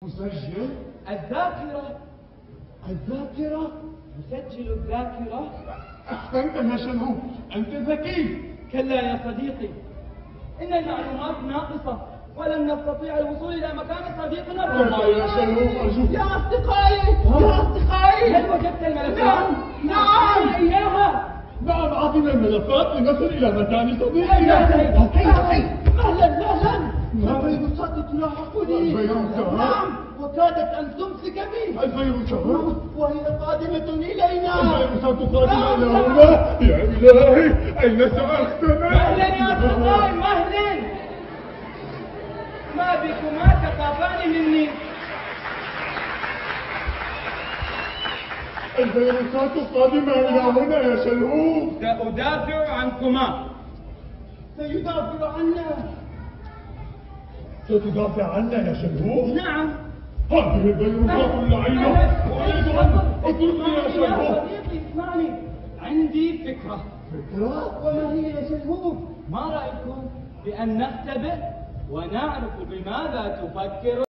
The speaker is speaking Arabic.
مسجل؟ الذاكرة. الذاكرة؟ يسجل الذاكرة؟ أحسنت يا شنو، أنت ذكي. كلا يا صديقي، إن المعلومات ناقصة ولن نستطيع الوصول إلى مكان صديقنا كلا يا شنو، أرجوك. يا أصدقائي، يا أصدقائي، هل وجدت الملفات؟ نعم. إياها. نعم، أعطنا الملفات لنصل إلى مكان صديقنا. هيا مهلا مهلا. نعم. الفيروسات تلاحقني. الفيروسات؟ نعم، وكادت أن تمسك بي. الفيروسات؟ وهي قادمة إلينا. الفيروسات قادمة إلى هنا. يا إلهي، أين سأختبئ؟ مهلا يا أصدقائي، مهلا. ما بكما تخافان مني؟ الفيروسات قادمة إلى هنا يا شلهوب. سأدافع عنكما. سيدافع عنا. ستدافع عنا يا شلهوب؟ نعم. هذه الفيروسات اللعينة أريد أن أتركني يا شلهوب. يا صديقي اسمعني، عندي فكرة. فكرة؟ وما هي يا شلهوب؟ ما رأيكم بأن نختبئ ونعرف بماذا تفكر